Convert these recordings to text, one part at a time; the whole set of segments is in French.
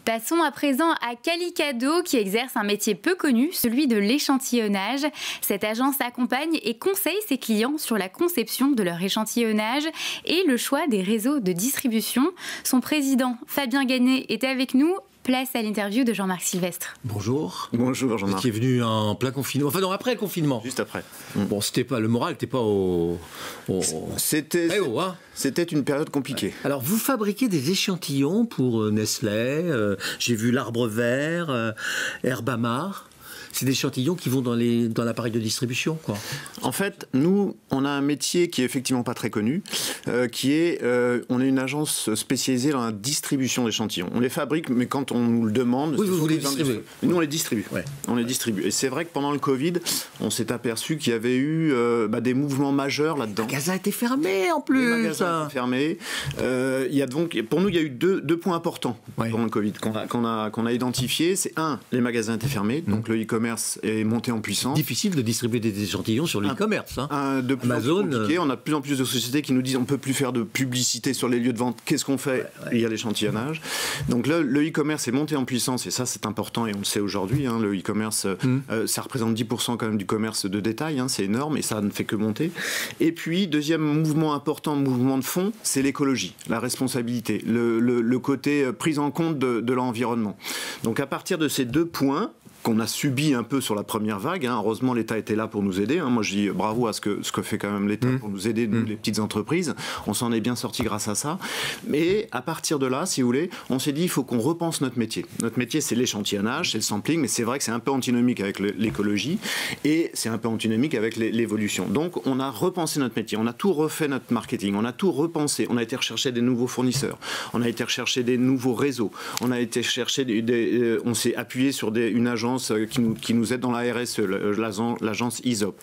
Passons à présent à Calicado qui exerce un métier peu connu, celui de l'échantillonnage. Cette agence accompagne et conseille ses clients sur la conception de leur échantillonnage et le choix des réseaux de distribution. Son président Fabien Gagné est avec nous. Place à l'interview de Jean-Marc Sylvestre. Bonjour. Bonjour Jean-Marc. Qui est venu en plein confinement. Enfin non, après le confinement. Juste après. Bon, c'était pas le moral, n'était pas au... C'était une période compliquée. Alors vous fabriquez des échantillons pour Nestlé. J'ai vu l'Arbre Vert, Herbamar. C'est des échantillons qui vont dans l'appareil de distribution, quoi. En fait, nous, on a un métier qui est effectivement pas très connu, on est une agence spécialisée dans la distribution d'échantillons. On les fabrique, mais quand on nous le demande... Oui, vous les distribuez. Nous, on les distribue. Ouais. On les distribue. Et c'est vrai que pendant le Covid, on s'est aperçu qu'il y avait eu des mouvements majeurs là-dedans. Le magasin a été fermé, en plus. Le magasin a été fermé. Pour nous, il y a eu deux points importants pendant le Covid qu'on a identifiés. C'est les magasins étaient fermés, donc le e-commerce est monté en puissance. Difficile de distribuer des échantillons sur le e-commerce. De plus Amazon, en plus compliqué. On a de plus en plus de sociétés qui nous disent on ne peut plus faire de publicité sur les lieux de vente. Qu'est-ce qu'on fait? Il y a l'échantillonnage. Donc là, le e-commerce est monté en puissance et ça c'est important et on le sait aujourd'hui. Le e-commerce, ça représente 10% quand même du commerce de détail. C'est énorme et ça ne fait que monter. Et puis, deuxième mouvement important, mouvement de fond, c'est l'écologie, la responsabilité, le côté prise en compte de l'environnement. Donc à partir de ces deux points, qu'on a subi un peu sur la première vague. Heureusement, l'État était là pour nous aider. Moi, je dis bravo à ce que fait quand même l'État pour nous aider, nous, les petites entreprises. On s'en est bien sortis grâce à ça. Mais à partir de là, si vous voulez, on s'est dit il faut qu'on repense notre métier. Notre métier, c'est l'échantillonnage, c'est le sampling, mais c'est vrai que c'est un peu antinomique avec l'écologie et c'est un peu antinomique avec l'évolution. Donc, on a repensé notre métier. On a tout refait notre marketing. On a tout repensé. On a été rechercher des nouveaux fournisseurs. On a été rechercher des nouveaux réseaux. On a été chercher on s'est appuyé sur une agence qui nous aide dans la RSE, l'agence ISOP.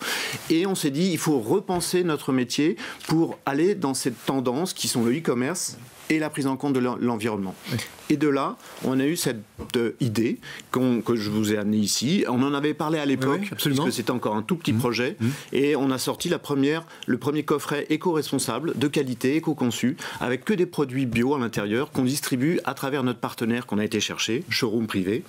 Et on s'est dit, il faut repenser notre métier pour aller dans cette tendance qui sont le e-commerce et la prise en compte de l'environnement. Oui. Et de là, on a eu cette idée que je vous ai amenée ici. On en avait parlé à l'époque, parce que c'était encore un tout petit projet, et on a sorti le premier coffret éco-responsable, de qualité, éco-conçu, avec que des produits bio à l'intérieur, qu'on distribue à travers notre partenaire qu'on a été chercher, Showroom Privé.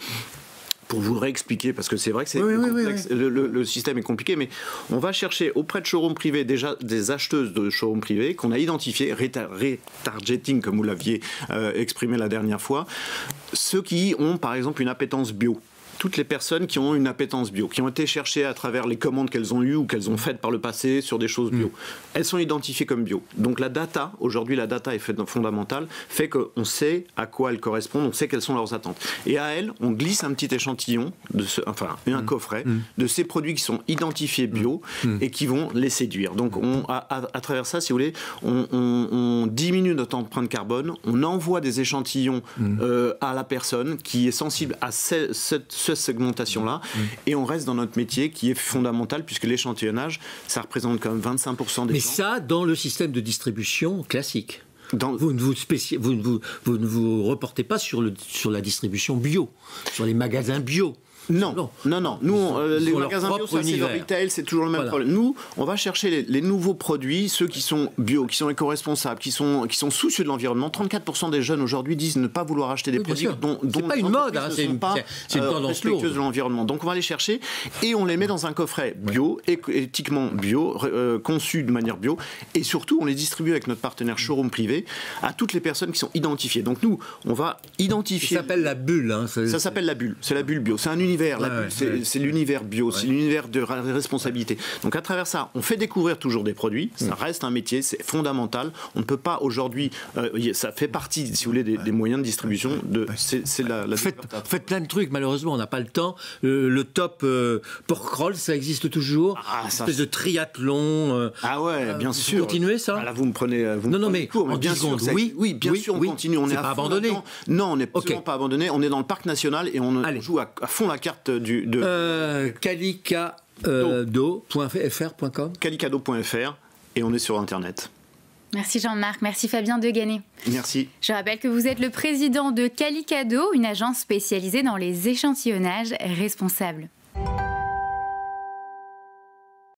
Pour vous réexpliquer, parce que c'est vrai que c'est complexe, le système est compliqué, mais on va chercher auprès de showroom privé déjà des acheteuses de showroom privé qu'on a identifiées, retargeting comme vous l'aviez exprimé la dernière fois, ceux qui ont par exemple une appétence bio. Toutes les personnes qui ont une appétence bio, qui ont été cherchées à travers les commandes qu'elles ont eues ou qu'elles ont faites par le passé sur des choses bio, elles sont identifiées comme bio. Donc la data, aujourd'hui la data est fondamentale, fait qu'on sait à quoi elles correspondent, on sait quelles sont leurs attentes. Et à elles, on glisse un petit échantillon, un coffret, de ces produits qui sont identifiés bio et qui vont les séduire. Donc à travers ça, si vous voulez, on diminue notre empreinte carbone, on envoie des échantillons à la personne qui est sensible à cette segmentation-là, et on reste dans notre métier qui est fondamental, puisque l'échantillonnage, ça représente quand même 25% des Mais gens. ça, dans le système de distribution classique. Vous ne vous reportez pas sur la distribution bio, sur les magasins bio. Non. Nous, les magasins bio, ça, c'est le retail, c'est toujours le même problème. Nous, on va chercher les nouveaux produits, ceux qui sont bio, qui sont éco-responsables, qui sont soucieux de l'environnement. 34% des jeunes aujourd'hui disent ne pas vouloir acheter des produits dont c'est pas une mode, c'est une tendance respectueuse de l'environnement. Donc on va les chercher et on les met dans un coffret bio, éthiquement bio, conçu de manière bio, et surtout on les distribue avec notre partenaire Showroom Privé à toutes les personnes qui sont identifiées. Donc nous, on va identifier. Ça s'appelle la bulle. Ça s'appelle la bulle. C'est la bulle bio. C'est un univers. C'est l'univers bio, c'est l'univers de responsabilité. Donc à travers ça, on fait découvrir toujours des produits. Ça reste un métier, c'est fondamental. On ne peut pas aujourd'hui, ça fait partie, si vous voulez, des moyens de distribution. Faites plein de trucs. Malheureusement, on n'a pas le temps. Le top pork roll, ça existe toujours. Une espèce de triathlon. Bien sûr. Vous continuez ça? Là, vous me prenez. Mais en 10 secondes. Oui, bien sûr, on continue. On n'est pas abandonné. Non, on n'est absolument pas abandonné. On est dans le parc national et on joue à fond la carte calicado.fr.com. Calicado.fr, et on est sur Internet. Merci Jean-Marc, merci Fabien Gagné. Merci. Je rappelle que vous êtes le président de Calicado, une agence spécialisée dans les échantillonnages responsables.